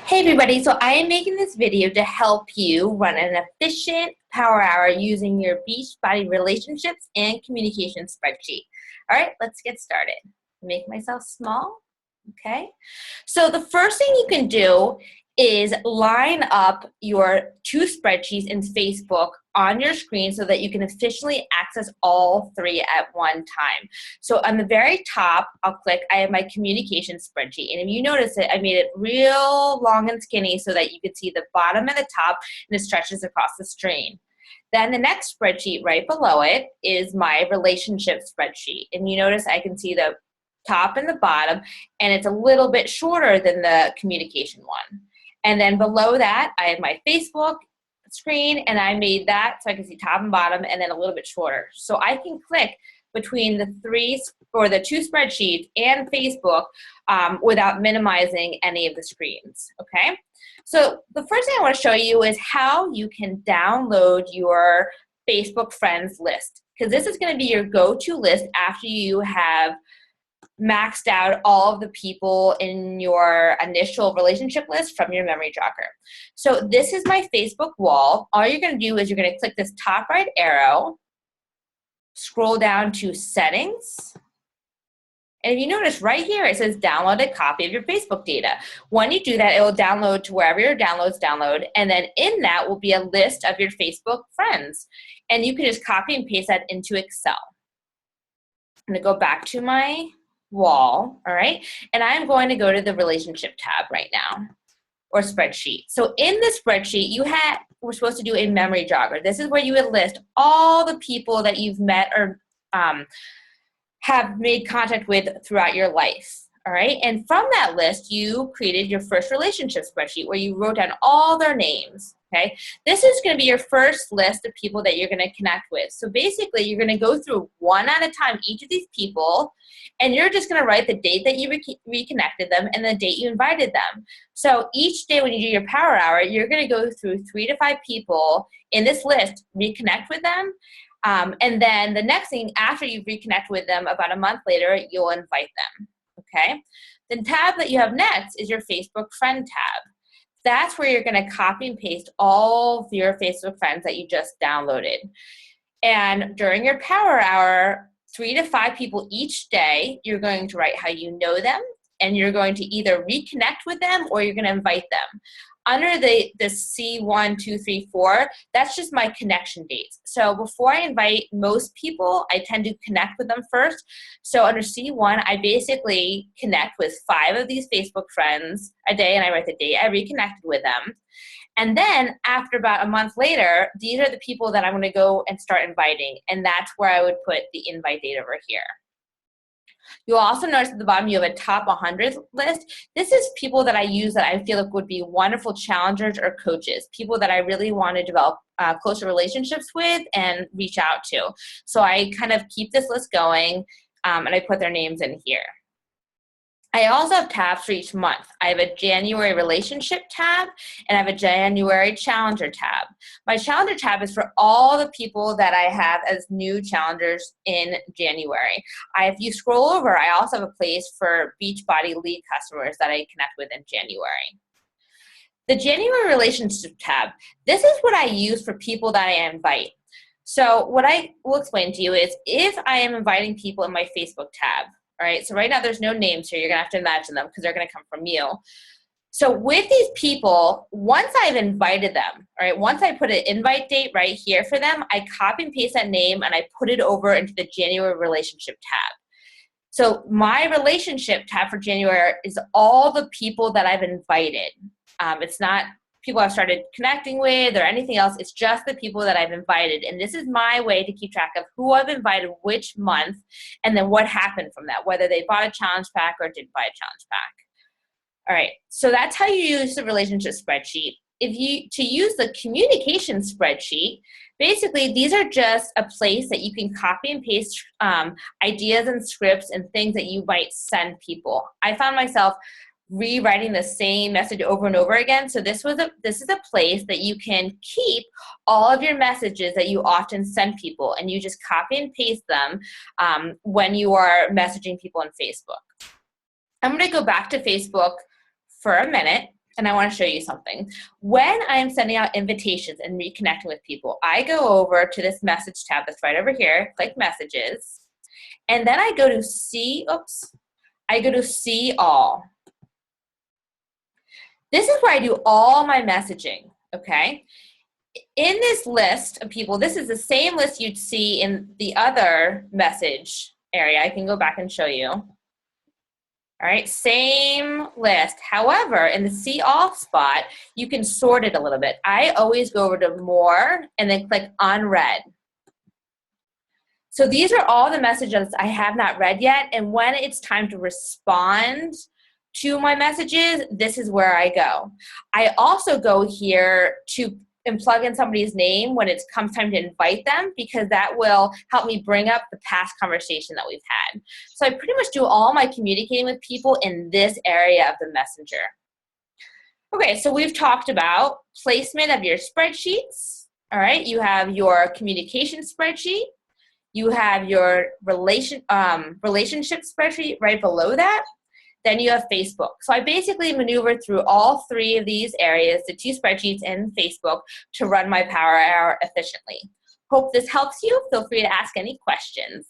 Hey everybody, so I am making this video to help you run an efficient power hour using your Beachbody relationships and communication spreadsheet. All right, let's get started. Make myself small, okay? So the first thing you can do is line up your two spreadsheets in Facebook on your screen so that you can efficiently access all three at one time. So on the very top, I'll click, I have my communication spreadsheet. And if you notice it, I made it real long and skinny so that you can see the bottom and the top and it stretches across the screen. Then the next spreadsheet right below it is my relationship spreadsheet. And you notice I can see the top and the bottom, and it's a little bit shorter than the communication one. And then below that, I have my Facebook screen, and I made that so I can see top and bottom, and then a little bit shorter. So I can click between the two spreadsheets and Facebook without minimizing any of the screens, okay? So the first thing I want to show you is how you can download your Facebook friends list, because this is going to be your go-to list after you have maxed out all of the people in your initial relationship list from your memory jogger. So this is my Facebook wall. All you're going to do is you're going to click this top right arrow, scroll down to settings, and if you notice right here, it says download a copy of your Facebook data. When you do that, it will download to wherever your downloads download, and then in that will be a list of your Facebook friends. And you can just copy and paste that into Excel. I'm going to go back to my wall, all right? And I'm going to go to the relationship tab right now, or spreadsheet. So in the spreadsheet, we're supposed to do a memory jogger. This is where you would list all the people that you've met or have made contact with throughout your life, all right? And from that list, you created your first relationship spreadsheet where you wrote down all their names, okay? This is gonna be your first list of people that you're gonna connect with. So basically, you're gonna go through one at a time, each of these people, and you're just gonna write the date that you reconnected them and the date you invited them. So each day when you do your power hour, you're gonna go through 3 to 5 people in this list, reconnect with them, and then the next thing, after you reconnect with them about a month later, you'll invite them, okay? The tab that you have next is your Facebook friend tab. That's where you're gonna copy and paste all of your Facebook friends that you just downloaded. And during your power hour, 3 to 5 people each day, you're going to write how you know them, and you're going to either reconnect with them or you're gonna invite them. Under the C1, 2, 3, 4, that's just my connection dates. So before I invite most people, I tend to connect with them first. So under C1, I basically connect with 5 of these Facebook friends a day, and I write the date I reconnected with them. And then after about a month later, these are the people that I'm gonna go and start inviting, and that's where I would put the invite date over here. You'll also notice at the bottom you have a top 100 list. This is people that I use that I feel like would be wonderful challengers or coaches, people that I really want to develop closer relationships with and reach out to. So I kind of keep this list going, and I put their names in here. I also have tabs for each month. I have a January relationship tab, and I have a January challenger tab. My challenger tab is for all the people that I have as new challengers in January. If you scroll over, I also have a place for Beachbody lead customers that I connect with in January. The January relationship tab, this is what I use for people that I invite. So what I will explain to you is if I am inviting people in my Facebook tab, all right, so right now there's no names here. You're gonna have to imagine them because they're gonna come from you. So with these people, once I've invited them, all right, once I put an invite date right here for them, I copy and paste that name and I put it over into the January relationship tab. So my relationship tab for January is all the people that I've invited. It's not people I've started connecting with or anything else. It's just the people that I've invited. And this is my way to keep track of who I've invited which month and then what happened from that, whether they bought a challenge pack or didn't buy a challenge pack. All right, so that's how you use the relationship spreadsheet. To use the communication spreadsheet, basically these are just a place that you can copy and paste ideas and scripts and things that you might send people. I found myself rewriting the same message over and over again. So this is a place that you can keep all of your messages that you often send people, and you just copy and paste them when you are messaging people on Facebook. I'm going to go back to Facebook for a minute, and I want to show you something. When I'm sending out invitations and reconnecting with people, I go over to this message tab that's right over here, click messages, and then I go to see all. This is where I do all my messaging, okay? In this list of people, this is the same list you'd see in the other message area. I can go back and show you. All right, same list. However, in the see all spot, you can sort it a little bit. I always go over to more and then click unread. So these are all the messages I have not read yet, and when it's time to respond to my messages, this is where I go. I also go here and plug in somebody's name when it comes time to invite them, because that will help me bring up the past conversation that we've had. So I pretty much do all my communicating with people in this area of the messenger. Okay, so we've talked about placement of your spreadsheets. All right, you have your communication spreadsheet. You have your relationship spreadsheet right below that. Then you have Facebook. So I basically maneuver through all three of these areas, the 2 spreadsheets and Facebook, to run my Power Hour efficiently. Hope this helps you. Feel free to ask any questions.